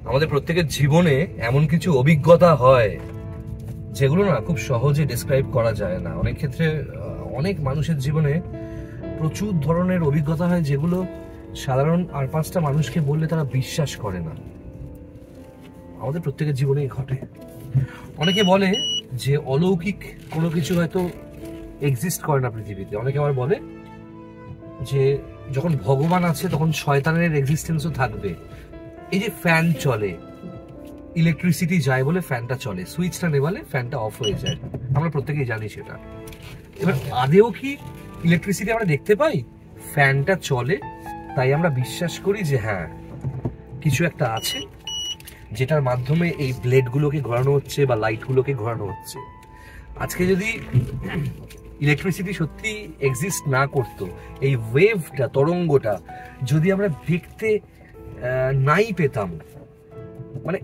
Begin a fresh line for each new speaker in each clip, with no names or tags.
আমাদের প্রত্যেকের জীবনে এমন কিছু অভিজ্ঞতা হয় যেগুলো না খুব সহজে ডেসক্রাইব করা যায় না। অনেক ক্ষেত্রে অনেক মানুষের জীবনে প্রচুর ধরনের অভিজ্ঞতা হয় যেগুলো সাধারণ আর পাঁচটা মানুষকে বললে তারা বিশ্বাস করে না। আমাদের প্রত্যেকের জীবনেই ঘটে। অনেকে বলে যে অলৌকিক কোনো কিছু হয়তো এক্সিস্ট করে না পৃথিবীতে। অনেকে আবার বলে যে যখন ভগবান আছে তখন শয়তানের এক্সিস্টেন্সও থাকবে। এই যে ফ্যান চলে, ইলেকট্রিসিটি যায় বলে ফ্যানটা চলে, সুইচটা নেবালে ফ্যানটা অফ হয়ে যায়, আমরা প্রত্যেকেই জানি সেটা। এবার আদেও কি ইলেকট্রিসিটি আমরা দেখতে পাই? ফ্যানটা চলে তাই আমরা বিশ্বাস করি যে হ্যাঁ কিছু একটা আছে যেটার মাধ্যমে এই ব্লেডগুলোকে ঘোরানো হচ্ছে বা লাইটগুলোকে ঘোরানো হচ্ছে। আজকে যদি ইলেকট্রিসিটি সত্যি এক্সিস্ট না করতো, এই ওয়েভটা, তরঙ্গটা যদি আমরা দেখতে নাই পেতাম, মানে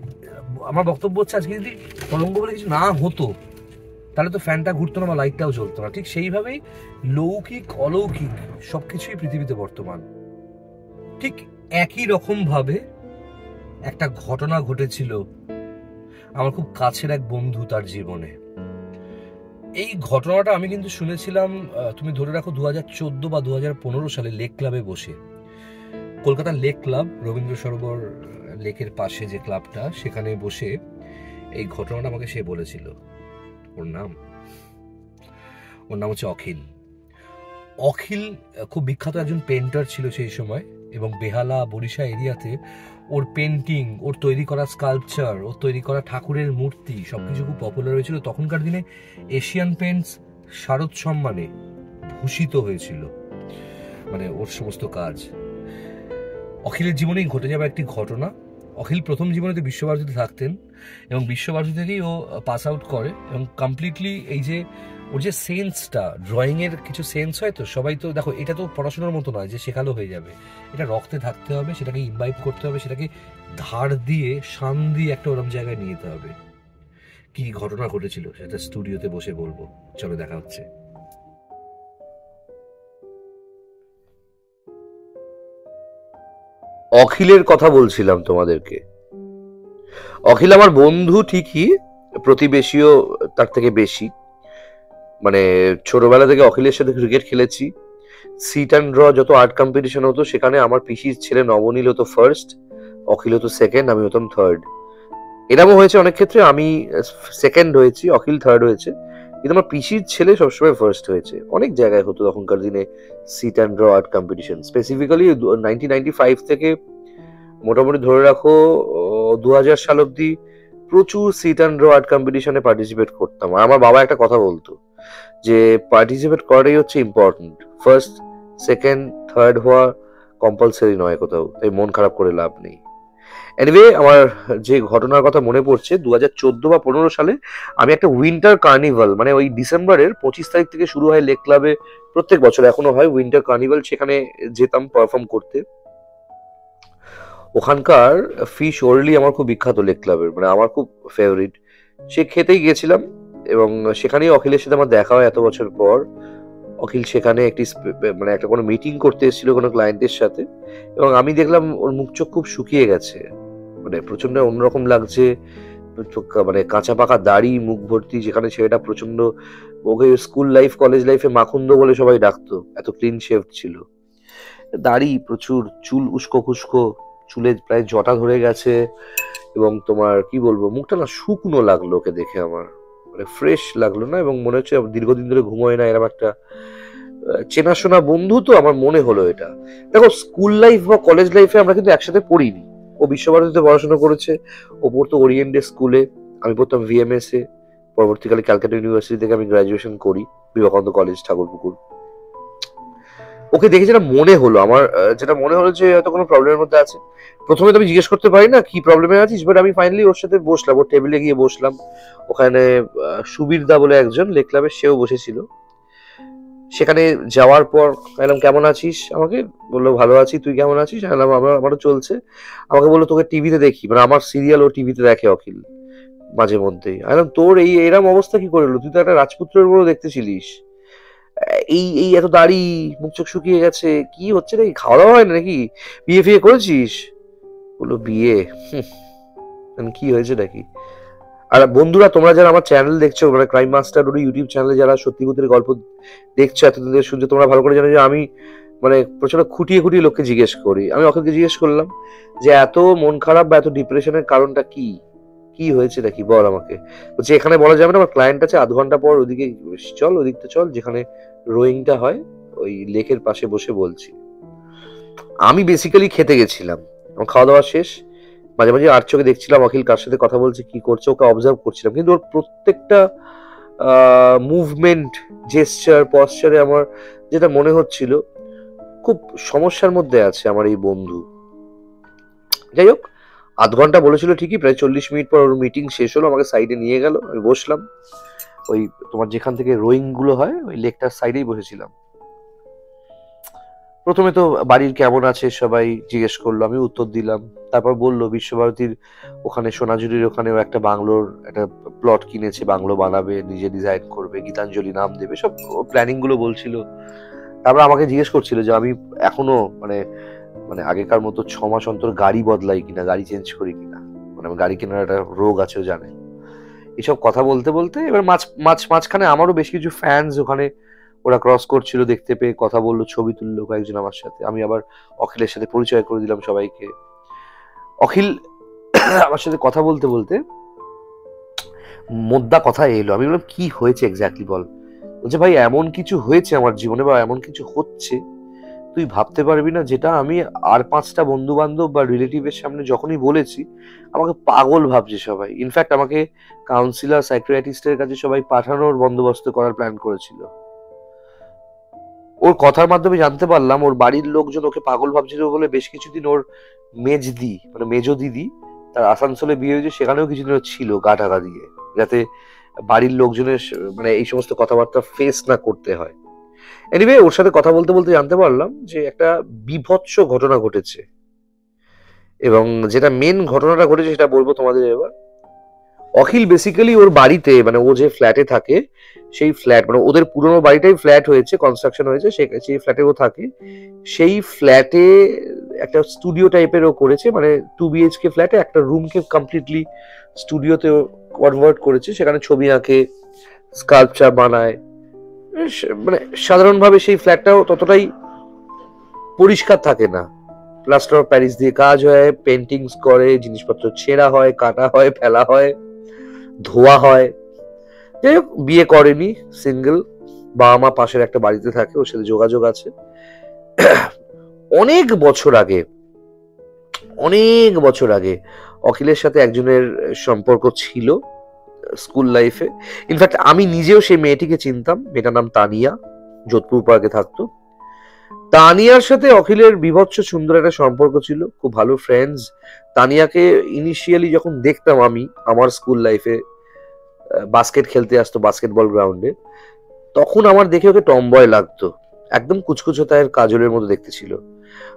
আমার বক্তব্য হচ্ছে আজকে যদি তরঙ্গ বলে কিছু না হতো তাহলে তো ফ্যানটা ঘুরতো না বা লাইটটাও জ্বলতো না। ঠিক সেইভাবেই লৌকিক অলৌকিক সবকিছুই পৃথিবীতে বর্তমান। ঠিক একই রকম ভাবে একটা ঘটনা ঘটেছিল আমার খুব কাছের এক বন্ধু তার জীবনে। এই ঘটনাটা আমি কিন্তু শুনেছিলাম, তুমি ধরে রাখো 2014 বা 2015 সালে লেক ক্লাবে বসে। কলকাতার লেক ক্লাব, রবীন্দ্র সরোবর লেকের পাশে যে ক্লাবটা, সেখানে বসে এই ঘটনাটা আমাকে সে বলেছিল। ওর নাম হচ্ছে অখিল। অখিল খুব বিখ্যাত একজন পেন্টার ছিল সেই সময়, এবং বেহালা বরিশা এরিয়াতে ওর পেন্টিং, ওর তৈরি করা স্কাল্পচার, ওর তৈরি করা ঠাকুরের মূর্তি সবকিছু খুব পপুলার হয়েছিল। তখনকার দিনে এশিয়ান পেন্টস শারদ সম্মানে ভূষিত হয়েছিল, মানে ওর সমস্ত কাজ। অখিলের জীবনেই ঘটে যাবে একটি ঘটনা। অখিল প্রথম জীবনেতে বিশ্বভারতীতে থাকতেন এবং বিশ্বভারতী থেকেই ও পাস আউট করে, এবং কমপ্লিটলি এই যে ওর যে সেন্সটা, ড্রয়িংয়ের কিছু সেন্স হয় তো, সবাই তো দেখো এটা তো পড়াশোনার মতো নয় যে শেখালো হয়ে যাবে, এটা রক্তে থাকতে হবে, সেটাকে ইমবাইব করতে হবে, সেটাকে ধার দিয়ে শান দিয়ে একটা ওরম জায়গায় নিয়ে যেতে হবে। কি ঘটনা ঘটেছিল সেটা স্টুডিওতে বসে বলবো, চলো দেখা হচ্ছে। অখিলের কথা বলছিলাম তোমাদেরকে। অখিল আমার বন্ধু ঠিকই, প্রতিবেশীও তার থেকে বেশি। মানে ছোটবেলা থেকে অখিলের সাথে ক্রিকেট খেলেছি। সিট অ্যান্ড ড্র যত আর্ট কম্পিটিশন হতো সেখানে আমার পিসির ছেলে নবনীল হতো ফার্স্ট, অখিল হতো সেকেন্ড, আমি হতাম থার্ড। এরকমও হয়েছে অনেক ক্ষেত্রে আমি সেকেন্ড হয়েছি, অখিল থার্ড হয়েছে, কিন্তু আমার পিসির ছেলে সবসময় ফার্স্ট হয়েছে। অনেক জায়গায় হতো তখনকার দিনে sit and draw art competition. Specifically 1995 থেকে মোটামুটি ধরে রাখো 2000 সাল অব্দি প্রচুর সিট অ্যান্ড ড্র আর্ট কম্পিটিশনে পার্টিসিপেট করতাম। আর আমার বাবা একটা কথা বলতো যে পার্টিসিপেট করাটাই হচ্ছে ইম্পর্টেন্ট, ফার্স্ট সেকেন্ড থার্ড হওয়া কম্পালসারি নয় কোথাও, তাই মন খারাপ করে লাভ নেই। এনিওয়ে, আমার যে ঘটনার কথা মনে পড়ছে, 2014 বা 15 সালে আমি একটা উইন্টার কার্নিভাল, মানে ওই ডিসেম্বরের 25 তারিখ থেকে শুরু হয় লেক ক্লাবে, প্রত্যেক বছর এখনো হয় উইন্টার কার্নিভাল, সেখানে যেতাম পারফর্ম করতে। ওখানকার ফিশ ওরলি আমার খুব বিখ্যাত লেক ক্লাবের, মানে আমার খুব ফেভারিট। সে খেতেই গেছিলাম এবং সেখানেই অখিলের সাথে আমার দেখা হয় এত বছর পর। অখিল সেখানে একটি মানে একটা কোনো মিটিং করতে এসেছিল কোনো ক্লায়েন্টের সাথে, এবং আমি দেখলাম ওর মুখ চোখ খুব শুকিয়ে গেছে, মানে প্রচন্ড অন্যরকম লাগছে, মানে কাঁচা পাকা দাড়ি, মুখ ভর্তি, যেখানে ছেলেটা প্রচন্ড, ওকে স্কুল লাইফ কলেজ লাইফে মাখুন্দ বলে সবাই ডাকতো, এত ক্লিন শেভ ছিল। দাড়ি প্রচুর, চুল উস্কো খুস্কো, চুলে প্রায় জটা ধরে গেছে, এবং তোমার কি বলবো, মুখটা না শুকনো লাগলো ওকে দেখে আমার, মানে ফ্রেশ লাগলো না, এবং মনে হচ্ছে দীর্ঘদিন ধরে ঘুমোয় না, এরকম একটা চেনাশোনা বন্ধু। তো আমার মনে হলো এটা। দেখো, স্কুল লাইফ বা কলেজ লাইফে আমরা কিন্তু একসাথে পড়িনি। ও বিশ্বভারতীতে পড়াশোনা করেছে, ও পড়তো ওরিয়েন্টেড স্কুলে, আমি পড়তাম ভিএমএস এ। পরবর্তীকালে ক্যালকাটা ইউনিভার্সিটি থেকে আমি গ্রাজুয়েশন করি, বিবেকানন্দ কলেজ, ঠাকুরপুকুর। ওকে দেখে যেটা মনে হলো, আমার যেটা মনে হলো যে হয়তো কোনো প্রবলেমের মধ্যে আছে। প্রথমে তো আমি জিজ্ঞেস করতে পারি না কি প্রবলেমে আছিস, বাট আমি ফাইনালি ওর সাথে বসলাম, ওর টেবিলে গিয়ে বসলাম। ওখানে সুবীর দা বলে একজন লেক ক্লাবের, সেও বসেছিল। সেখানে যাওয়ার পর বললাম কেমন আছিস, আমাকে বললো ভালো আছি, তুই কেমন আছিস? আমারও চলছে। আমাকে বললো তোকে টিভিতে দেখি, মানে আমার সিরিয়াল ও টিভিতে দেখে অখিল মাঝে মধ্যেই। আমি বললাম তোর এরম অবস্থা কি করে হলো, তুই তো একটা রাজপুত্রের বড় দেখতেছিলিস, এই এই এত দাড়ি, মুখ চোখ শুকিয়ে গেছে, কি হচ্ছে নাকি, খাওয়া দাওয়া হয় না নাকি, বিয়ে ফিয়ে করেছিস? বললো বিয়ে, কি হয়েছে নাকি? আর বন্ধুরা, তোমরা যারা আমার চ্যানেল দেখছো, মানে ক্রাইম মাস্টার ইউটিউব চ্যানেলে যারা সত্যি ভূতের গল্প দেখছো, এতদিন ধরে শুনছো, তোমরা ভালো করে জানো যে আমি মানে প্রচন্ড খুঁটিয়ে খুঁটিয়ে লোককে জিজ্ঞেস করি। আমি অখিলকে জিজ্ঞেস করলাম যে এত মন খারাপ বা এত ডিপ্রেশনের কারণটা কি, কি হয়েছে নাকি বল আমাকে। বলছে এখানে বলা যাবে না, আমার ক্লায়েন্ট আছে, আধ ঘন্টা পর ওদিকে চল, ওদিকটা চল যেখানে রোয়িংটা হয়, ওই লেকের পাশে বসে বলছি। আমি বেসিক্যালি খেতে গেছিলাম, আমার খাওয়া দাওয়া শেষ, মাঝে মাঝে আর চোখে দেখছিলাম অখিল কার সাথে কথা বলছে, কি করছে, ওকে অবজার্ভ করছিলাম। কিন্তু ওর প্রত্যেকটা মুভমেন্ট, জেস্টার, পশ্চারে আমার যেটা মনে হচ্ছিল খুব সমস্যার মধ্যে আছে আমার এই বন্ধু। যাই হোক, আধ ঘন্টা বলেছিল ঠিকই, প্রায় 40 মিনিট পর ওর মিটিং শেষ হলো, আমাকে সাইডে নিয়ে গেল, আমি বসলাম। ওই তোমার যেখান থেকে রোয়িং গুলো হয় ওই লেকটার সাইডেই বসেছিলাম। প্রথমে তো বাড়ির কেমন আছে সবাই জিজ্ঞেস করলো, আমি উত্তর দিলাম। তারপর বললো বিশ্বভারতীর ওখানে সোনাঝুরির ওখানে একটা বাংলোর একটা প্লট কিনেছে, বাংলো বানাবে, নিজে ডিজাইন করবে, গীতাঞ্জলি নাম দেবে, সব প্ল্যানিং গুলো বলছিল। তারপর আমাকে জিজ্ঞেস করছিল যে আমি এখনো মানে মানে আগেকার মতো 6 মাস অন্তর গাড়ি বদলাই কিনা, গাড়ি চেঞ্জ করি কিনা, মানে আমার গাড়ি কেনার একটা রোগ আছে ও জানে। এসব কথা বলতে বলতে এবার মাঝখানে আমারও বেশ কিছু ফ্যান্স ওখানে, ওরা ক্রস করছিল, দেখতে পেয়ে কথা বললো, ছবি তুললো কয়েকজন আমার সাথে। আমি আবার অখিলের সাথে পরিচয় করে দিলাম সবাইকে। অখিল আমার সাথে কথা বলতে বলতে মোদ্দা কথা এলো। আমি বললাম কি হয়েছে এক্স্যাক্টলি বল। বলছে ভাই এমন কিছু হয়েছে আমার জীবনে, বা এমন কিছু হচ্ছে তুই ভাবতে পারবি না, যেটা আমি আর 5টা বন্ধু বান্ধব বা রিলেটিভের সামনে যখনই বলেছি আমাকে পাগল ভাবছে সবাই। ইনফ্যাক্ট আমাকে কাউন্সিলর, সাইকিয়াট্রিস্টের কাছে সবাই পাঠানোর বন্দোবস্ত করার প্ল্যান করেছিল। ওর কথার মাধ্যমে জানতে পারলাম ওর বাড়ির লোকজন ওকে পাগল ভাবছিল বলে বেশ কিছুদিন ওর মেজদি মানে মেজো দিদি, তার আসানসোলে বিয়ে হয়েছে, সেখানেও কিছুদিন ছিল গা ঢাকা দিয়ে, যাতে বাড়ির লোকজনের মানে এই সমস্ত কথাবার্তা ফেস না করতে হয়। এনিওয়ে, ওর সাথে কথা বলতে বলতে জানতে পারলাম যে একটা বীভৎস ঘটনা ঘটেছে, এবং যেটা মেন ঘটনাটা ঘটেছে সেটা বলবো তোমাদের এবার। অখিল বেসিক্যালি ওর বাড়িতে, মানে ও যে ফ্ল্যাটে থাকে সেই ফ্ল্যাট, মানে ওদের পুরোনো বাড়িটাই ফ্ল্যাট হয়েছে, কনস্ট্রাকশন হয়েছে, সেই ফ্ল্যাটে ও থাকে। সেই ফ্ল্যাটে একটা স্টুডিও টাইপের ও করেছে, মানে 2 BHK ফ্ল্যাটে একটা রুমকে কমপ্লিটলি স্টুডিওতে কনভার্ট করেছে, সেখানে ছবি আঁকে, স্কাল্পচার বানায়। মানে সাধারণভাবে সেই ফ্ল্যাটটাও ততটাই পরিষ্কার থাকে না, প্লাস্টার অফ প্যারিস দিয়ে কাজ হয়, পেন্টিংস করে, জিনিসপত্র ছেঁড়া হয়, কাটা হয়, ফেলা হয়, ধোয়া হয়। যাই হোক, বিয়ে করেনি, সিঙ্গেল, বাবা মা পাশের একটা বাড়িতে থাকে, ওর সাথে যোগাযোগ আছে। অনেক বছর আগে অখিলের সাথে একজনের সম্পর্ক ছিল স্কুল লাইফে। ইনফ্যাক্ট আমি নিজেও সেই মেয়েটিকে চিনতাম, মেয়েটার নাম তানিয়া, যোধপুর পার্কে থাকতো। তানিয়ার সাথে অখিলের বীভৎস সুন্দর একটা সম্পর্ক ছিল, খুব ভালো ফ্রেন্ডস। তানিয়াকে ইনিশিয়ালি যখন দেখতাম আমি আমার স্কুল লাইফে, বাস্কেট খেলতে আসতো বাস্কেটবল গ্রাউন্ডে, তখন আমার দেখে ওকে টমবয় লাগতো, একদম কুচকুচো তায়ের কাজলের মতো দেখতে ছিল।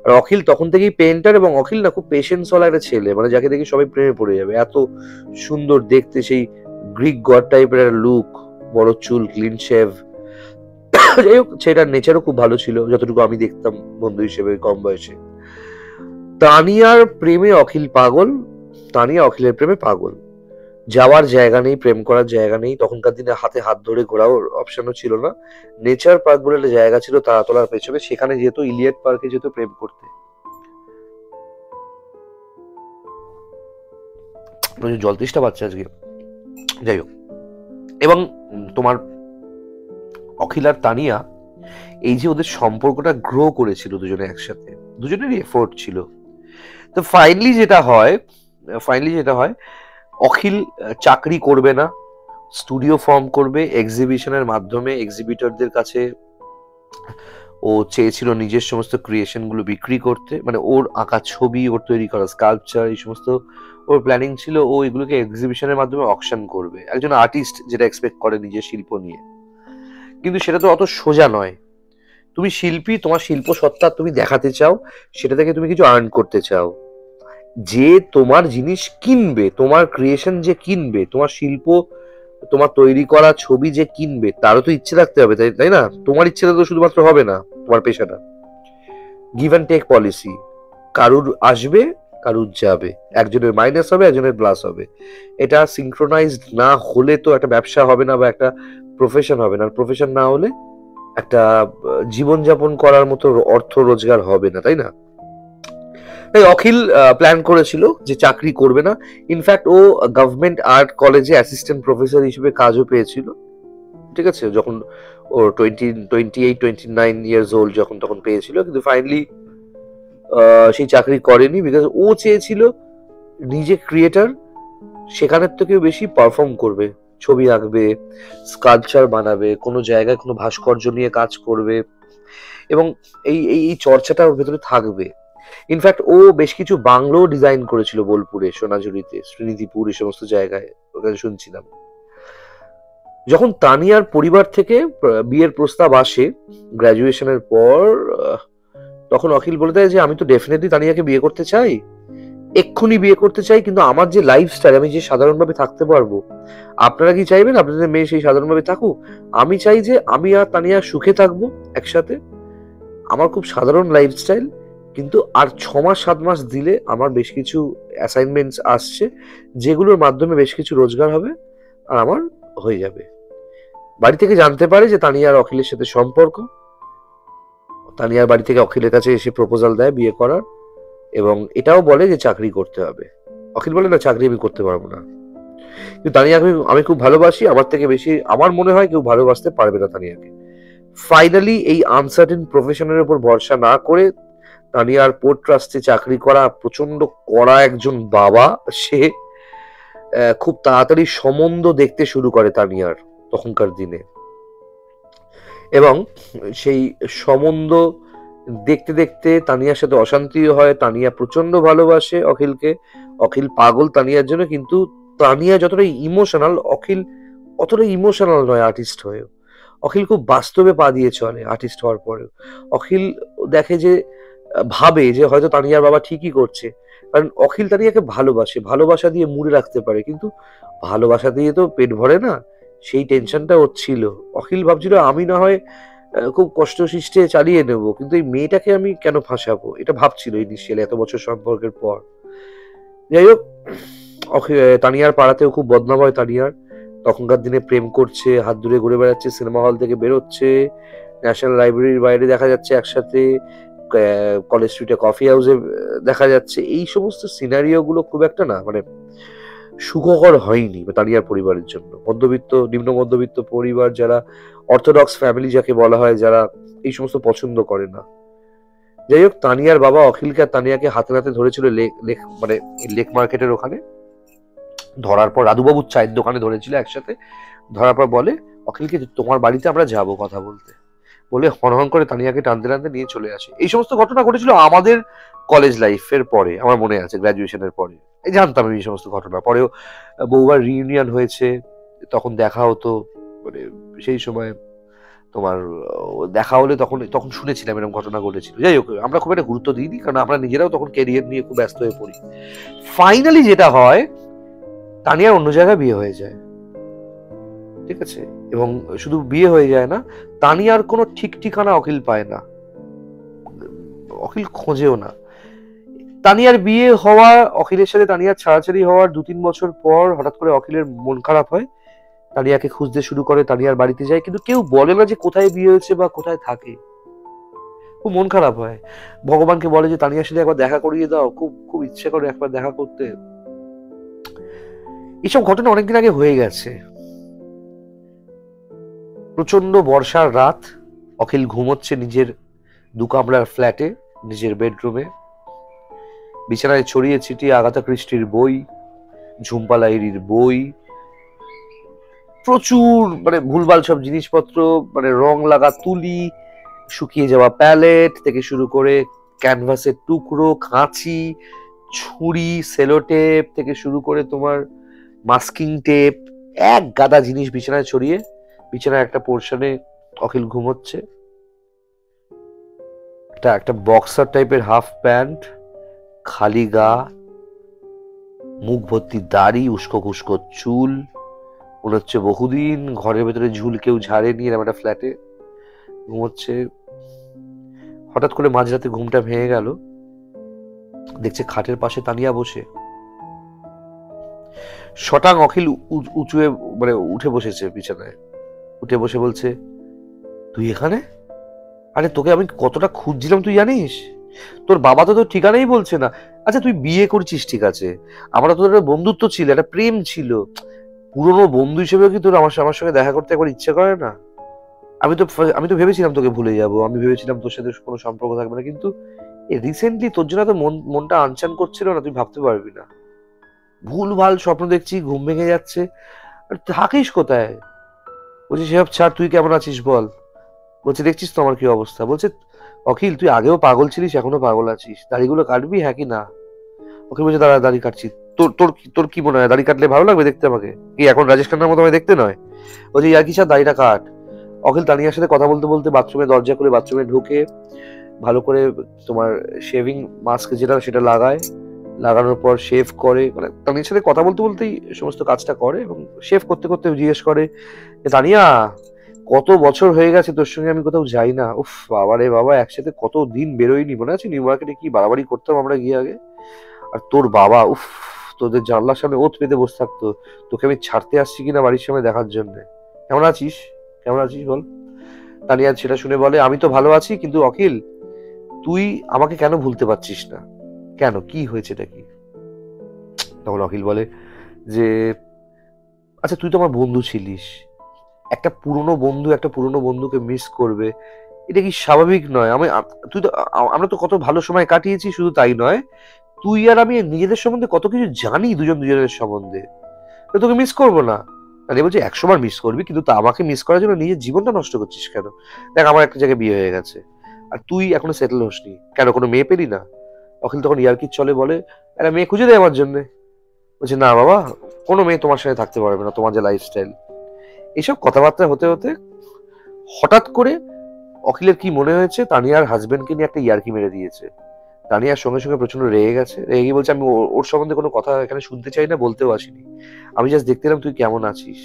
আর অখিল তখন থেকেই পেন্টার, এবং অখিল না খুব পেশেন্স ওয়ালা একটা ছেলে, মানে যাকে দেখে সবাই প্রেমে পড়ে যাবে, এত সুন্দর দেখতে, সেই গ্রিক গড টাইপের একটা লুক, বড় চুল, ক্লিন শেভ। যাই হোক, সেটার নেচারও খুব ভালো ছিল যতটুকু আমি দেখতাম বন্ধু হিসেবে কম বয়সে। তানিয়ার প্রেমে অখিল পাগল, তানিয়া অখিলের প্রেমে পাগল। যাওয়ার জায়গা নেই, প্রেম করার জায়গা নেই, তখনকার দিনে হাতে হাত ধরে ঘোরাও অপশনও ছিল না। নেচার পার্ক বলে একটা জায়গা ছিল তারাতলার পেছনে, সেখানে যেত, ইলিয়ট পার্কে যেত প্রেম করতে। জল তেষ্টা পাচ্ছে আজকে। যাই হোক, এবং তোমার অখিল আর তানিয়া এই যে ওদের সম্পর্কটা গ্রো করেছিল দুজনে একসাথে, দুজনেরই এফোর্ট ছিল। তো ফাইনালি যেটা হয় অখিল চাকরি করবে না, স্টুডিও ফর্ম করবে, এক্সিবিশনের মাধ্যমে এক্সিবিটরদের কাছে ও চেয়েছিল নিজের সমস্ত ক্রিয়েশন গুলো বিক্রি করতে, মানে ওর আঁকা ছবি, ওর তৈরি করা স্কাল্পচার, এই সমস্ত ওর প্ল্যানিং ছিল। ও এগুলোকে এক্সিবিশনের মাধ্যমে অকশন করবে, একজন আর্টিস্ট যেটা এক্সপেক্ট করে নিজের শিল্প নিয়ে। কিন্তু সেটা তো অত সোজা নয়। তুমি শিল্পী, তোমার শিল্প সত্তা তুমি দেখাতে চাও, সেটা থেকে তুমি কিছু আর্ন করতে চাও। যে তোমার জিনিস কিনবে, তোমার ক্রিয়েশন যে কিনবে, তোমার শিল্প, তোমার তৈরি করা ছবি যে কিনবে, তারও তো ইচ্ছে রাখতে হবে, তাই না? তোমার ইচ্ছেটা তো শুধুমাত্র হবে না, তোমার পেশাটা গিভ অ্যান্ড টেক পলিসি। কারুর আসবে, কারুর যাবে, একজনের মাইনাস হবে, একজনের প্লাস হবে। এটা সিনক্রোনাইজড না হলে তো একটা ব্যবসা হবে না বা একটা প্রফেশন হবে না। প্রফেশন না হলে একটা জীবনযাপন করার মতো অর্থ রোজগার হবে না, তাই না? তাই অখিল প্ল্যান করেছিল যে চাকরি করবে না। ইনফ্যাক্ট ও গভর্নমেন্ট আর্ট কলেজে অ্যাসিস্ট্যান্ট প্রফেসর হিসেবে কাজও পেয়েছিল, ঠিক আছে, যখন ও 28-29 ইয়ার্স ওল্ড যখন তখন পেয়েছিল। কিন্তু ফাইনালি সেই চাকরি করেনি, বিকজ ও চেয়েছিল নিজে ক্রিয়েটার, সেখানের থেকেও বেশি পারফর্ম করবে, ছবি আঁকবে, স্কাল্পচার বানাবে, কোনো জায়গায় কোনো ভাস্কর্য নিয়ে কাজ করবে, এবং এই এই এই চর্চাটা ওর ভেতরে থাকবে। ইনফ্যাক্ট ও বেশ কিছু বাংলো ডিজাইন করেছিল বোলপুরে, সোনাঝুরিতে, শ্রীনিধিপুর, এই সমস্ত জায়গায় ওখানে শুনছিলাম। যখন তানিয়ার পরিবার থেকে বিয়ের প্রস্তাব আসে গ্রাজুয়েশনের পর, তখন অখিল বলে দেয় যে আমি তো ডেফিনেটলি তানিয়াকে বিয়ে করতে চাই, এক্ষুনি বিয়ে করতে চাই, কিন্তু আমার যে লাইফস্টাইল, আমি যে সাধারণভাবে থাকতে পারবো, আপনারা কি চাইবেন আপনাদের মেয়ে সেই সাধারণভাবে থাকুক? আমি চাই যে আমি আর তানিয়া সুখে থাকবো একসাথে, আমার খুব সাধারণ লাইফস্টাইল, কিন্তু আর 6 মাস 7 মাস দিলে আমার বেশ কিছু অ্যাসাইনমেন্টস আসছে, যেগুলোর মাধ্যমে বেশ কিছু রোজগার হবে আর আমার হয়ে যাবে। বাড়ি থেকে জানতে পারে যে তানিয়া আর অখিলের সাথে সম্পর্ক। তানিয়ার বাড়ি থেকে অখিলের কাছে এসে প্রপোজাল দেয় বিয়ে করার, এবং এটাও বলে যে চাকরি করতে হবে। অখিল বলে না, চাকরি আমি করতে পারবো না, কিন্তু তানিয়াকে আমি খুব ভালোবাসি, আমার থেকে বেশি আমার মনে হয় কেউ ভালোবাসতে পারবে না তানিয়াকে। ফাইনালি এই আনসার্টেন প্রফেশনের উপর ভরসা না করে তানিয়ার পোর্ট ট্রাস্টে চাকরি করা প্রচন্ড কড়া একজন বাবা, সে খুব তাড়াতাড়ি সম্বন্ধ দেখতে শুরু করে তানিয়ার তখনকার দিনে, এবং সেই সম্বন্ধ দেখতে দেখতে তানিয়ার সাথে অশান্তিও হয়। তানিয়া প্রচন্ড ভালোবাসে অখিলকে, অখিল পাগল তানিয়ার জন্য, কিন্তু তানিয়া যতটা ইমোশনাল, অখিল অতটা ইমোশনাল নয় আর্টিস্ট হয়েও। অখিল খুব বাস্তবে পা দিয়ে চলে আর্টিস্ট হওয়ার পরেও। অখিল দেখে যে, ভাবে যে হয়তো তানিয়ার বাবা ঠিকই করছে, কারণ অখিল তানিয়াকে ভালোবাসে, ভালোবাসা দিয়ে মুড়ে রাখতে পারে, কিন্তু ভালোবাসা দিয়ে তো পেট ভরে না, সেই টেনশনটা ওর ছিল। অখিল ভাবছিল আমি না হয় খুব কষ্ট সৃষ্টে চালিয়ে নেব, কিন্তু এই মেয়েটাকে আমি কেন ফাঁসাবো, এটা ভাবছিল ইনিশিয়ালি এত বছর সম্পর্কের পর। যাই হোক, তানিয়ার পাড়াতেও খুব বদনাম হয় তানিয়ার। তখনকার দিনে প্রেম করছে, হাত ধরে ঘুরে বেড়াচ্ছে, সিনেমা হল থেকে বেরোচ্ছে, ন্যাশনাল লাইব্রেরির বাইরে দেখা যাচ্ছে একসাথে, কলেজ স্ট্রিটে কফি হাউসে দেখা যাচ্ছে। এই সমস্ত সিনারিও গুলো খুব একটা না মানে সুখকর হয়নি তানিয়ার পরিবারের জন্য। মধ্যবিত্ত, নিম্ন মধ্যবিত্ত পরিবার, যারা অর্থোডক্স ফ্যামিলি যাকে বলা হয়, যারা এই সমস্ত পছন্দ করে না। যাই হোক, তানিয়ার বাবা অখিলকে আর তানিয়াকে হাতে নাতে ধরেছিল মানে লেক মার্কেটের ওখানে। ধরার পর রাধুবাবুর চায়ের দোকানে ধরেছিল একসাথে। ধরার পর বলে অখিলকে তোমার বাড়িতে আমরা যাব কথা বলতে, বলে হন করে তানিয়াকে টানতে টানতে নিয়ে চলে আসে। এই সমস্ত ঘটনা ঘটেছিল আমাদের কলেজ লাইফের পরে, আমার মনে আছে, গ্রাজুয়েশনের পরে এই জানতাম এই সমস্ত ঘটনা। পরেও বহুবার রিইউনিয়ন হয়েছে, তখন দেখা হতো, মানে সেই সময় তোমার দেখা হলে তখন তখন শুনেছিলাম এরকম ঘটনা ঘটেছিল। যাই হোক, আমরা খুব একটা গুরুত্ব দিইনি, কারণ আমরা নিজেরাও তখন ক্যারিয়ার নিয়ে খুব ব্যস্ত হয়ে পড়ি। ফাইনালি যেটা হয়, তানিয়ার অন্য জায়গায় বিয়ে হয়ে যায়, ঠিক আছে, এবং শুধু বিয়ে হয়ে যায় না, তানিয়ার কোনো ঠিক ঠিকানা অখিল পায় না, অখিল খোঁজেও না। তানিয়ার বিয়ে হওয়া, অখিলের সাথে তানিয়ার ছাড়াছাড়ি হওয়ার 2-3 বছর পর হঠাৎ করে অখিলের মন খারাপ হয়, তানিয়াকে খুঁজতে শুরু করে, তানিয়ার বাড়িতে যায়, কিন্তু কেউ বলে না যে কোথায় বিয়ে হয়েছে বা কোথায় থাকে। খুব মন খারাপ হয়, ভগবানকে বলে যে তানিয়ার সাথে একবার দেখা করিয়ে দাও, খুব খুব ইচ্ছে করে একবার দেখা করতে। এইসব ঘটনা অনেকদিন আগে হয়ে গেছে। প্রচন্ড বর্ষার রাত, অখিল ঘুমোচ্ছে নিজের 2 কামরার ফ্ল্যাটে, নিজের বেডরুমে। বিছানায় ছড়িয়ে ছিটিয়ে আগাথা ক্রিস্টির বই, ঝুম্পা লাহিড়ীর বই, প্রচুর মানে ভুলভাল সব জিনিসপত্র, মানে রং লাগা তুলি, শুকিয়ে যাওয়া প্যালেট থেকে শুরু করে ক্যানভাসের টুকরো, কাঁচি, ছুরি, সেলোটেপ থেকে শুরু করে তোমার মাস্কিং টেপ, এক গাদা জিনিস বিছানায় ছড়িয়ে। বিছানায় একটা পোর্শনে অখিল ঘুমোচ্ছে, একটা বক্সার টাইপের হাফ প্যান্ট, খালি গা, মুখ ভর্তি দাড়ি, উস্কো খুস্কো চুল, মনে হচ্ছে বহুদিন ঘরের ভেতরে ঝুল কেউ ঝাড়েনি, এরকম একটা ফ্ল্যাটে ঘুমোচ্ছে। হঠাৎ করে মাঝরাতে ঘুমটা ভেঙে গেল, দেখছে খাটের পাশে তানিয়া বসে। শটাং অখিল উঁচুয়ে মানে উঠে বসেছে বিছানায়, উঠে বসে বলছে, তুই এখানে? আরে তোকে আমি কতটা খুঁজছিলাম তুই জানিস? তোর বাবা তো তোর ঠিকানাই বলছে না। আচ্ছা তুই বিয়ে করছিস ঠিক আছে, আমরা তোর একটা বন্ধুত্ব ছিল, একটা প্রেম ছিল, পুরনো বন্ধু হিসেবে কি তোর আমার সঙ্গে দেখা করতে একবার ইচ্ছে করে না? আমি তো ভেবেছিলাম তোকে ভুলে যাব, আমি ভেবেছিলাম তোর সাথে কোনো সম্পর্ক থাকবে না, কিন্তু রিসেন্টলি তোর জন্য তো মনটা আনচান করছিল না, তুই ভাবতে পারবি না। ভুল ভাল স্বপ্ন দেখছি, ঘুম ভেঙে যাচ্ছে, আর থাকিস কোথায়? বলছি সেসব ছাড়, তুই কেমন আছিস বল। বলছে দেখছিস তো আমার কি অবস্থা। বলছে অখিল তুই আগেও পাগল ছিলিস, এখনো পাগল আছিস, দাড়িগুলো কাটবি হ্যাঁ কি না? ওকে বলছে দাঁড়া দাড়ি কাটছি। তোর তোর তোর কি মনে হয় দাড়ি কাটলে ভালো লাগবে দেখতে আমাকে? কি এখন রাজেশ খান্নার মতো আমায় দেখতে নয়? বলছে ইয়ার কি স্যার দাড়িটা কাট। অখিল তানিয়ার সাথে কথা বলতে বলতে বাথরুমে দরজা খুলে বাথরুমে ঢুকে ভালো করে তোমার শেভিং মাস্ক যেটা সেটা লাগায়, লাগানোর পর শেভ করে, মানে তানিয়ার সাথে কথা বলতে বলতেই সমস্ত কাজটা করে, এবং শেভ করতে করতে জিজ্ঞেস করে, তানিয়া কত বছর হয়ে গেছে তোর সঙ্গে আমি কোথাও যাই না। উফ বাবা রে বাবা, একসাথে কত দিন বেরোয়নি, মনে আছে নিউ মার্কেটে কি বাড়াবাড়ি করতাম আমরা গিয়ে আগে। আর তোর বাবা উফ তোদের জানলার সামনে ওত পেতে বসে থাকতো, তোকে আমি ছাড়তে আসছি কিনা বাড়ির সামনে দেখার জন্য। কেমন আছিস, কেমন আছিস বল। তানিয়া সেটা শুনে বলে, আমি তো ভালো আছি, কিন্তু অখিল তুই আমাকে কেন ভুলতে পারছিস না? কেন, কি হয়েছে এটা কি? তখন অখিল বলে যে আচ্ছা তুই তো আমার বন্ধু ছিলিস, একটা পুরনো বন্ধুকে মিস করবে, এটা কি স্বাভাবিক নয়? তুই তো আমরা তো কত ভালো সময় কাটিয়েছি, শুধু তাই নয় তুই আর আমি নিজেদের সম্বন্ধে কত কিছু জানি দুজন দুজনের সম্বন্ধে, তো তোকে মিস করবো না? আর বলছে 100 বার মিস করবি, কিন্তু তা আমাকে মিস করার জন্য নিজের জীবনটা নষ্ট করছিস কেন? দেখ আমার একটা জায়গায় বিয়ে হয়ে গেছে, আর তুই এখনো সেটেল হসনি কেন, কোনো মেয়ে পেলি না? অখিল তখন ইয়ার্কির চলে বলে, একটা মেয়ে খুঁজে দেয় আমার জন্য। বলছে না বাবা, কোনো মেয়ে তোমার সাথে থাকতে পারবে না, তোমার যে লাইফস্টাইল। এইসব কথাবার্তা হতে হতে হঠাৎ করে অখিলের কি মনে হয়েছে তানিয়ার হাজবেন্ডকে নিয়ে একটা ইয়ার্কি মেরে দিয়েছে। তানিয়ার সঙ্গে সঙ্গে প্রচন্ড রেগে গেছে, রেগে গিয়ে বলছে আমি ওর সম্বন্ধে কোনো কথা এখানে শুনতে চাই না, বলতেও আসিনি, আমি জাস্ট দেখতে এলাম তুই কেমন আছিস।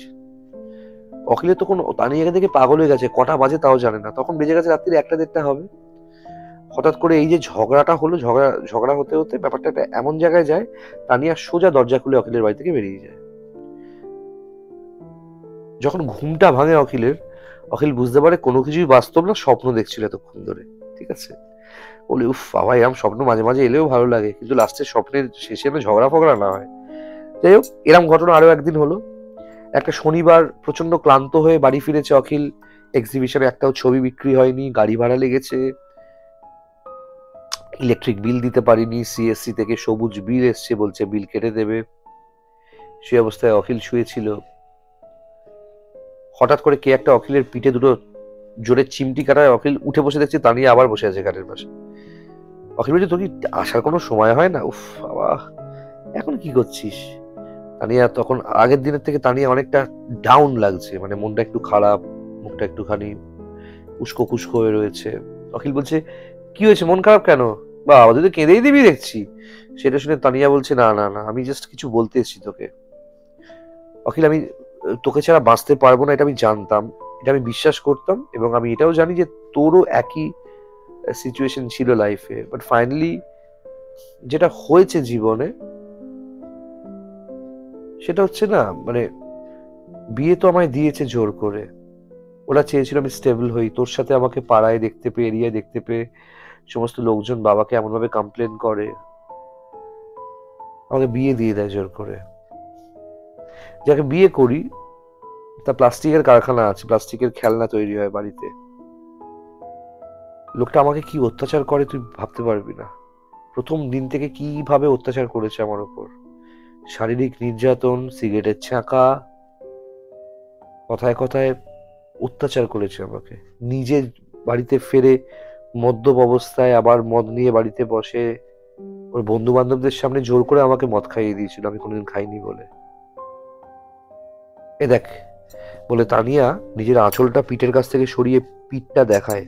অখিলের তখন তানিয়াকে দেখে পাগল হয়ে গেছে, কটা বাজে তাও জানে না, তখন বেজে গেছে রাত্রি 1টা-1.5টা হবে। হঠাৎ করে এই যে ঝগড়াটা হলো, ঝগড়া হতে হতে ব্যাপারটা একটা এমন জায়গায় যায়, তানিয়া সোজা দরজা খুলে অখিলের বাড়ি থেকে বেরিয়ে যায়। যখন ঘুমটা ভাঙে অখিলের, অখিল বুঝতে পারে কোনো কিছুই বাস্তব না, স্বপ্ন দেখছিল এতক্ষণ ধরে। ঠিক আছে, বলি উফ বাবা এরকম স্বপ্ন মাঝে মাঝে এলেও ভালো লাগে, কিন্তু লাস্টের স্বপ্নের শেষে না ঝগড়া ফগড়া না হয়। যাই হোক, এরম ঘটনা আরো একদিন হলো। একটা শনিবার প্রচন্ড ক্লান্ত হয়ে বাড়ি ফিরেছে অখিল। এক্সিবিশনে একটাও ছবি বিক্রি হয়নি, গাড়ি ভাড়া লেগেছে, ইলেকট্রিক বিল দিতে পারিনি, সিএসসি থেকে সবুজ বিল এসছে, বলছে বিল কেটে দেবে। সেই অবস্থায় অখিল শুয়েছিল। হঠাৎ করে কে একটা অখিলের পিঠে দুটো জোরে চিমটি কাটায়, অখিল উঠে বসে দেখছে তানিয়া আবার বসে আছে গাড়ির পাশে। অখিল বলছে তোর কি আসার কোনো সময় হয় না? উফ বাবা এখন কি করছিস? তানিয়া তখন আগের দিনের থেকে তানিয়া অনেকটা ডাউন লাগছে, মানে মনটা একটু খারাপ, মুখটা একটুখানি উস্কো খুস্কো হয়ে রয়েছে। অখিল বলছে কি হয়েছে, মন খারাপ কেন? বাবা তুই তো কেঁদেই দিবি দেখছি। সেটা শুনে তানিয়া বলছে না না না, আমি জাস্ট কিছু বলতে এসেছি তোকে। অখিল আমি তোকে ছাড়া বাঁচতে পারবো না, এটা আমি জানতাম, এটা আমি বিশ্বাস করতাম, এবং আমি এটাও জানি যে তোরও একই সিচুয়েশন ছিল লাইফে, বাট ফাইনালি যেটা হয়েছে জীবনে সেটা হচ্ছে না, মানে বিয়ে তো আমায় দিয়েছে জোর করে, ওরা চেয়েছিল আমি স্টেবল হই, তোর সাথে আমাকে পাড়ায় দেখতে পেয়ে, এরিয়ায় দেখতে পেয়ে সমস্ত লোকজন বাবাকে এমন ভাবে কমপ্লেন করে, আমাকে বিয়ে দিয়ে দেয় জোর করে। যাকে বিয়ে করি তা প্লাস্টিকের কারখানা আছে, প্লাস্টিকের খেলনা তৈরি হয় বাড়িতে। লোকটা আমাকে কি অত্যাচার করে তুই ভাবতে পারবি না। প্রথম দিন থেকে কিভাবে অত্যাচার করেছে আমার উপর, শারীরিক নির্যাতন, সিগারেটের ছাঁকা, কথায় কথায় অত্যাচার করেছে আমাকে। নিজে বাড়িতে ফেরে মদ্যপ অবস্থায় আবার মদ নিয়ে বাড়িতে বসে ওর বন্ধু বান্ধবদের সামনে জোর করে আমাকে মদ খাইয়ে দিয়েছিল, আমি কোনোদিন খাইনি বলে। এ দেখ বলে তানিয়া নিজের আঁচলটা পিঠের কাছ থেকে সরিয়ে পিঠটা দেখায়।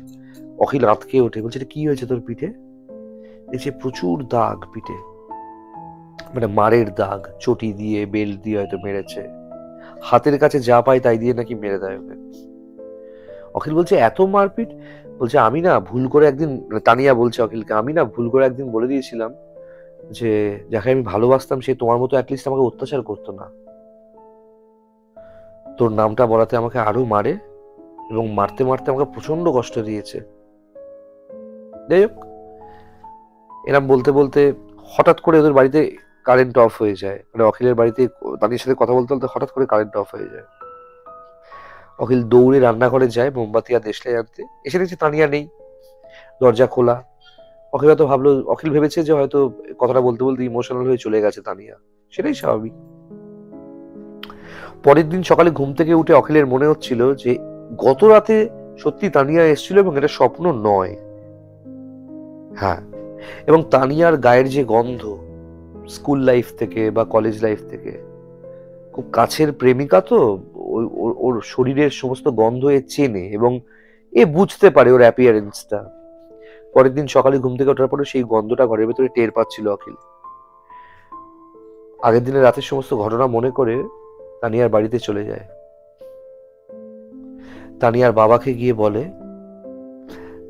অখিল আঁতকে ওঠে, বলছে কি হয়েছে তোর পিঠে? দেখছে প্রচুর দাগ পিঠে, মানে মারের দাগ, চটি দিয়ে বেল্ট দিয়ে হয়তো মেরেছে, হাতের কাছে যা পায় তাই দিয়ে নাকি মেরে দেয় ওকে। অখিল বলছে এত মারপিট? বলছে আমি না ভুল করে একদিন, তানিয়া বলছে অখিলকে, আমি না ভুল করে একদিন বলে দিয়েছিলাম যে যাকে আমি ভালোবাসতাম সে তোমার মতো অ্যাটলিস্ট আমাকে অত্যাচার করতো না। তোর নামটা বলাতে আমাকে আরো মারে এবং মারতে মারতে আমাকে প্রচন্ড কষ্ট দিয়েছে। যাই হোক, এরম বলতে বলতে হঠাৎ করে ওদের বাড়িতে কারেন্ট অফ হয়ে যায়, মানে অখিলের বাড়িতে তাদের সাথে কথা বলতে বলতে হঠাৎ করে কারেন্ট অফ হয়ে যায়। অখিল দৌড়ে রান্নাঘরে যায় মোমবাতি আর দেশলাই আনতে, এসে দেখছে তানিয়া নেই, দরজা খোলা। অখিল ভেবেছে যে হয়তো কথাটা বলতে বলতে ইমোশনাল হয়ে চলে গেছে তানিয়া, সেটাই স্বাভাবিক। পরের দিন সকালে ঘুম থেকে উঠে অখিলের মনে হচ্ছিল যে গত রাতে সত্যি তানিয়া এসেছিল এবং এটা স্বপ্ন নয়। হ্যাঁ, এবং তানিয়ার গায়ের যে গন্ধ স্কুল লাইফ থেকে বা কলেজ লাইফ থেকে, খুব কাছের প্রেমিকা তো, ওর শরীরের সমস্ত গন্ধ এ চেনে এবং এ বুঝতে পারে ওর অ্যাপিয়ারেন্সটা। পরের দিন সকালে ঘুম থেকে ওঠার পরে সেই গন্ধটা ঘরের ভেতরে টের পাচ্ছিল অখিল। আগের দিনের রাতের সমস্ত ঘটনা মনে করে তানিয়ার বাড়িতে চলে যায়। তানিয়ার বাবাকে গিয়ে বলে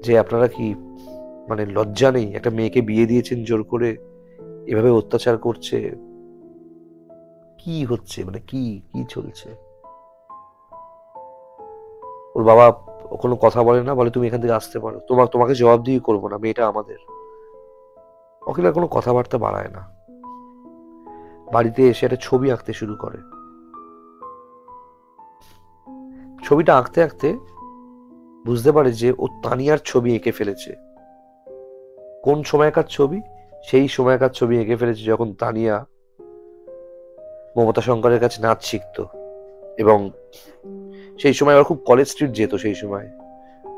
যে আপনারা কি মানে লজ্জা নেই, একটা মেয়েকে বিয়ে দিয়েছেন জোর করে, এভাবে অত্যাচার করছে, কি হচ্ছে, মানে কি কি চলছে? ওর বাবা কোনো কথা বলে না, বলে তুমি এখান থেকে আসতে পারো, তোমাকে জবাবদিহি করবো না, মেয়েটা আমাদের। অখিল আর কোনো কথাবার্তা বাড়ায় না, বাড়িতে এসে একটা ছবি আঁকতে শুরু করে। ছবিটা আঁকতে আঁকতে বুঝতে পারে যে ও তানিয়ার ছবি এঁকে ফেলেছে। কোন সময়কার ছবি? সেই সময়কার ছবি এঁকে ফেলেছে যখন তানিয়া মমতা শঙ্করের কাছে নাচ শিখতো, এবং সেই সময় ওরা খুব কলেজ স্ট্রিট যেত, সেই সময়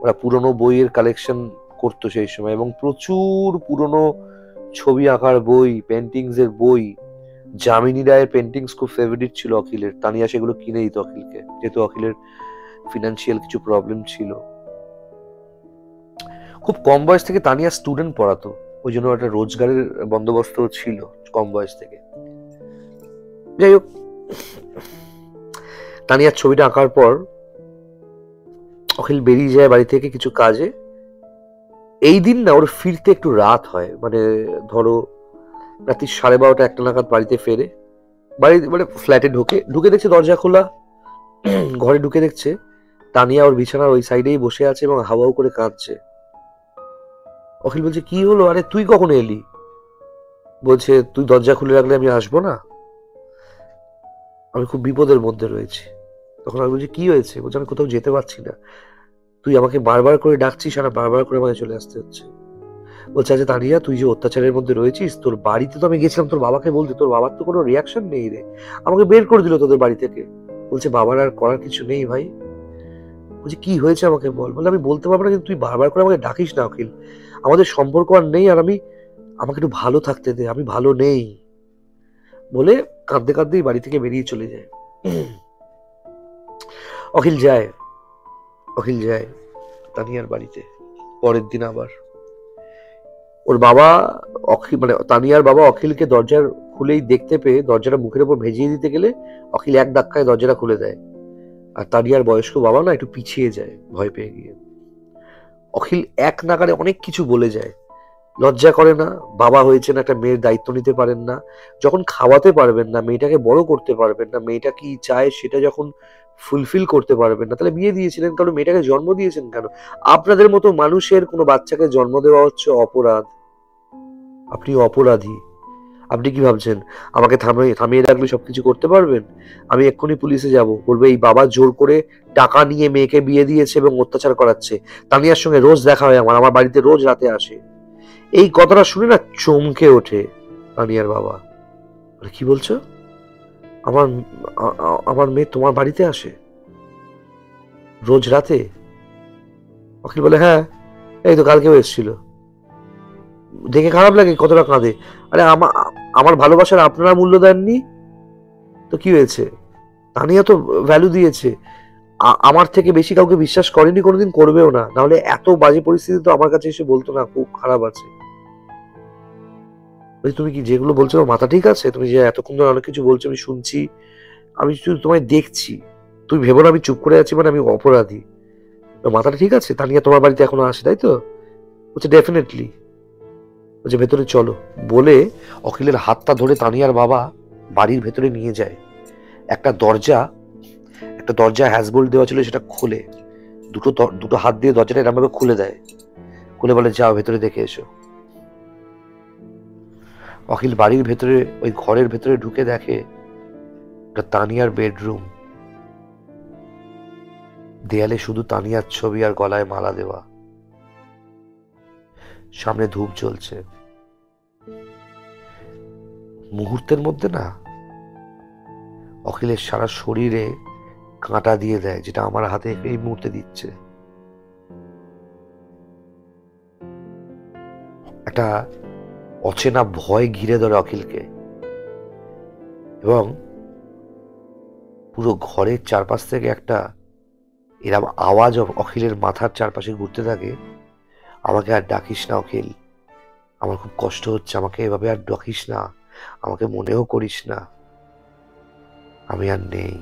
ওরা পুরনো বইয়ের কালেকশন করতো সেই সময়, এবং প্রচুর পুরনো ছবি আঁকার বই, পেন্টিংস এর বই, যামিনী রায়ের পেন্টিংস খুব ফেভারিট ছিল অখিলের। তানিয়া সেগুলো কিনে দিত অখিলকে, যেহেতু অখিলের ফিনান্সিয়াল কিছু প্রবলেম ছিল। খুব কম বয়স থেকে তানিয়া স্টুডেন্ট পড়াতো, ওই জন্য একটা রোজগারের বন্দোবস্ত ছিল কম বয়স থেকে। যাই হোক, তানিয়ার ছবিটা আঁকার পর অখিল বেরিয়ে যায় বাড়ি থেকে কিছু কাজে। এই দিন না ওর ফিরতে একটু রাত হয়, মানে ধরো রাত্রি 12:30 একটা নাগাদ বাড়িতে ফেরে। মানে ফ্ল্যাটে ঢুকে দেখছে দরজা খোলা। ঘরে ঢুকে দেখছে তানিয়া ওর বিছানার ওই সাইডেই বসে আছে এবং হাওয়াও করে কাঁদছে। অখিল বলছে কি হলো, আরে তুই কখন এলি? বলছে তুই দরজা খুলে রাখলে আমি আসবো না, আমি খুব বিপদের মধ্যে রয়েছি। তখন আমি বলছি কি হয়েছে? বলছে আমি কোথাও যেতে পারছি না, তুই আমাকে বারবার করে ডাকছিস আর বারবার করে আমাকে চলে আসতে হচ্ছে। বলছে আচ্ছা তানিয়া, তুই যে অত্যাচারের মধ্যে রয়েছিস, তোর বাড়িতে তো আমি গেছিলাম তোর বাবাকে বলতে, তোর বাবার তো কোনো রিয়াকশন নেই রে, আমাকে বের করে দিল তোদের বাড়ি থেকে। বলছে বাবার আর করার কিছু নেই ভাই। বলছে কি হয়েছে আমাকে বল। বলে আমি বলতে পারবো না, কিন্তু তুই বারবার করে আমাকে ডাকিস না অখিল, আমাদের সম্পর্ক আর নেই, আর আমাকে একটু ভালো থাকতে দে, আমি ভালো নেই। বলে কাঁদতে কাঁদতেই বাড়ি থেকে বেরিয়ে চলে যায়। অখিল যায় তানিয়ার বাড়িতে। পরের দিন আবার ওর বাবা মানে তানিয়ার বাবা অখিলকে দরজার খুলেই দেখতে পেয়ে দরজাটা মুখের উপর ভেজিয়ে দিতে গেলে অখিল এক ধাক্কায় দরজাটা খুলে দেয়, আর তানিয়ার বয়স্ক বাবা না একটু পিছিয়ে যায় ভয় পেয়ে গিয়ে। অখিল এক নাগাড়ে অনেক কিছু বলে যায়, লজ্জা করে না, বাবা হয়েছেন, একটা মেয়ের দায়িত্ব নিতে পারেন না, যখন খাওয়াতে পারবেন না, মেয়েটাকে বড় করতে পারবেন না, মেয়েটা কি চায় সেটা যখন ফুলফিল করতে পারবেন না, তাহলে বিয়ে দিয়েছিলেন, কারণ মেয়েটাকে জন্ম দিয়েছেন কেন? আপনাদের মতো মানুষের কোনো বাচ্চাকে জন্ম দেওয়া হচ্ছে অপরাধ, আপনি অপরাধী। আপনি কি ভাবছেন আমাকে থামিয়ে রাখলে সবকিছু করতে পারবেন? আমি এক্ষুনি পুলিশে যাব, বলবো এই বাবা জোর করে টাকা নিয়ে মেয়েকে বিয়ে দিয়েছে এবং অত্যাচার করাচ্ছে, তানিয়ার সঙ্গে রোজ দেখা হয়, আমার বাড়িতে রোজ রাতে আসে। এই কথাটা শুনে না চমকে ওঠে তানিয়ার বাবা। কি বলছো? আমার আমার মেয়ে তোমার বাড়িতে আসে রোজ রাতে? অখিল বলে হ্যাঁ, এই তো কালকেও এসেছিল। দেখে খারাপ লাগে কতটা কাঁদে। আরে আমার ভালোবাসার আপনারা মূল্য দেননি তো কি হয়েছে? তানিয়া তো ভ্যালু দিয়েছে, আমার থেকে বেশি কাউকে বিশ্বাস করেনি, কোনোদিন করবেও না, নাহলে এত বাজে পরিস্থিতি তো আমার কাছে এসে বলতো না খুব খারাপ আছে। তুমি কি যেগুলো বলছো মাথা ঠিক আছে? তুমি যে এতক্ষণ ধরে অনেক কিছু বলছো আমি শুনছি, আমি শুধু তোমায় দেখছি, তুমি ভেবো না আমি চুপ করে আছি মানে আমি অপরাধী। মাথাটা ঠিক আছে? তানিয়া তোমার বাড়িতে এখনো আসে তাই তো? বলছে ডেফিনেটলি। বলছে ভেতরে চলো বলে অখিলের হাতটা ধরে তানিয়ার বাবা বাড়ির ভেতরে নিয়ে যায়। একটা দরজা হ্যাজবোল্ট দেওয়া ছিল, সেটা খুলে দুটো হাত দিয়ে দরজাটা এরকম ভাবে খুলে দেয়, খুলে বলে যাও ভেতরে দেখে এসো। অখিল বাড়ির ভেতরে ওই ঘরের ভেতরে ঢুকে দেখে ওটা তানিয়ার বেডরুম। দেয়ালে শুধু তানিয়ার ছবি আর গলায় মালা দেওয়া, সামনে ধূপ জ্বলছে। মুহূর্তের মধ্যে না অখিলের সারা শরীরে কাঁটা দিয়ে দেয়, যেটা আমার হাতে এই মুহূর্তে দিচ্ছে। একটা অচেনা ভয় ঘিরে ধরে অখিলকে, এবং পুরো ঘরের চারপাশ থেকে একটা এরকম আওয়াজ অখিলের মাথার চারপাশে ঘুরতে থাকে, আমাকে আর ডাকিস না অখিল, আমার খুব কষ্ট হচ্ছে, আমাকে এভাবে আর ডাকিস না, আমাকে মনেও করিস না, আমি আর নেই।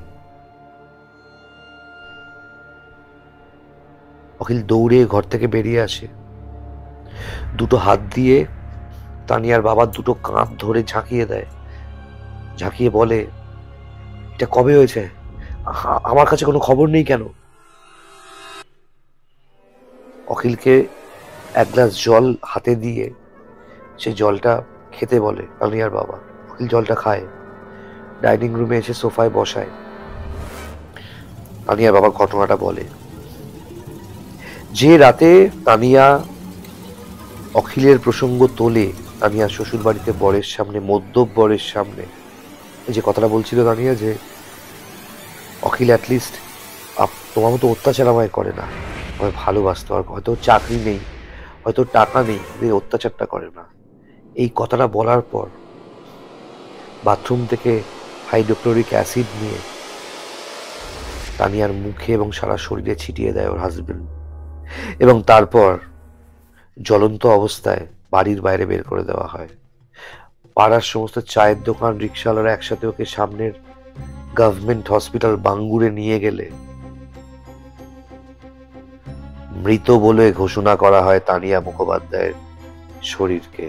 অখিল দৌড়ে ঘর থেকে বেরিয়ে আসে, দুটো হাত দিয়ে তানিয়ার বাবার দুটো কাঁধ ধরে ঝাঁকিয়ে দেয়, ঝাঁকিয়ে বলে এটা কবে হয়েছে, আমার কাছে কোনো খবর নেই কেন? অখিলকে এক গ্লাস জল হাতে দিয়ে সে জলটা খেতে বলে তানিয়ার বাবা। অখিল জলটা খায়, ডাইনিং রুমে এসে সোফায় বসায়। তানিয়ার বাবা ঘটনাটা বলে। যে রাতে তানিয়া অখিলের প্রসঙ্গ তোলে, তানিয়া শ্বশুর বাড়িতে বরের সামনে, মদ্যপ বরের সামনে, যে কথাটা বলছিল তানিয়া যে অখিল অ্যাটলিস্ট তোমার মতো অত্যাচার আমায় করে না, আমায় ভালোবাসতো, আর হয়তো চাকরি নেই, হয়তো টাকা নেই, এই অত্যাচারটা করে না, এই কথাটা বলার পর বাথরুম থেকে হাইড্রোক্লোরিক অ্যাসিড নিয়ে তানিয়ার মুখে এবং সারা শরীরে ছিটিয়ে দেয় ওর হাজবেন্ড, এবং তারপর জ্বলন্ত অবস্থায় বাড়ির বাইরে বের করে দেওয়া হয়। পাড়ার সমস্ত চায়ের দোকান, রিক্সাওয়ালারা একসাথে ওকে সামনের গভর্নমেন্ট হসপিটাল বাঙ্গুরে নিয়ে গেলে মৃত বলে ঘোষণা করা হয় তানিয়া মুখোপাধ্যায়ের শরীরকে।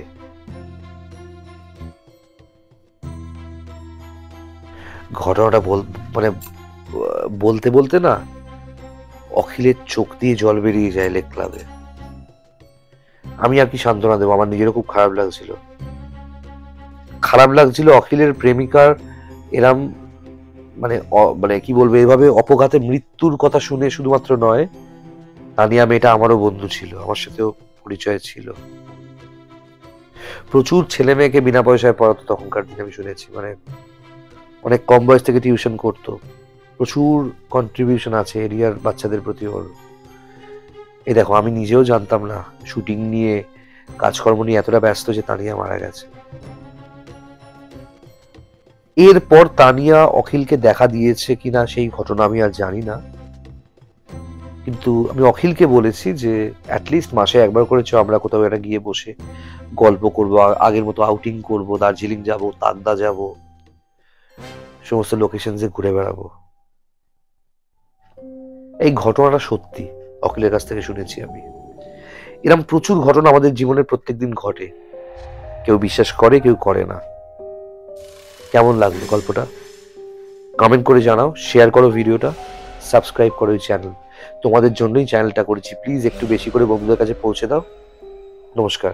ঘটনাটা বলতে বলতে না অখিলের চোখ দিয়ে জল বেরিয়ে যায় লেক ক্লাবে। আমি আর কি সান্ত্বনা দেবো, আমার নিজেরও খুব খারাপ লাগছিল অখিলের প্রেমিকার এরম মানে কি বলবো, এভাবে অপঘাতে মৃত্যুর কথা শুনে শুধুমাত্র নয়, তানিয়া মেয়েটা আমারও বন্ধু ছিল, আমার সাথেও পরিচয় ছিল। প্রচুর ছেলে মেয়েকে বিনা পয়সায় পড়াতো তখনকার দিনে, আমি শুনেছি, মানে অনেক কম বয়স থেকে টিউশন করতো, প্রচুর কন্ট্রিবিউশন আছে এরিয়ার বাচ্চাদের প্রতি ওর। এই দেখো, আমি নিজেও জানতাম না, শুটিং নিয়ে কাজকর্ম নিয়ে এতটা ব্যস্ত যে তানিয়া মারা গেছে। এরপর তানিয়া অখিলকে দেখা দিয়েছে কিনা সেই ঘটনা আমি আর জানি না, কিন্তু আমি অখিলকে বলেছি যে অ্যাটলিস্ট মাসে একবার করে আমরা কোথাও একটা গিয়ে বসে গল্প করবো, আগের মতো আউটিং করবো, দার্জিলিং যাব, তাকদা যাব, সমস্ত লোকেশনসে ঘুরে বেড়াবো। এই ঘটনাটা সত্যি, অখিলের কাছ থেকে শুনেছি আমি। এরকম প্রচুর ঘটনা আমাদের জীবনে প্রত্যেকদিন ঘটে, কেউ বিশ্বাস করে, কেউ করে না। কেমন লাগলো গল্পটা কমেন্ট করে জানাও, শেয়ার করো ভিডিওটা, সাবস্ক্রাইব করো এই চ্যানেল, তোমাদের জন্যই চ্যানেলটা করেছি, প্লিজ একটু বেশি করে বন্ধুদের কাছে পৌঁছে দাও। নমস্কার।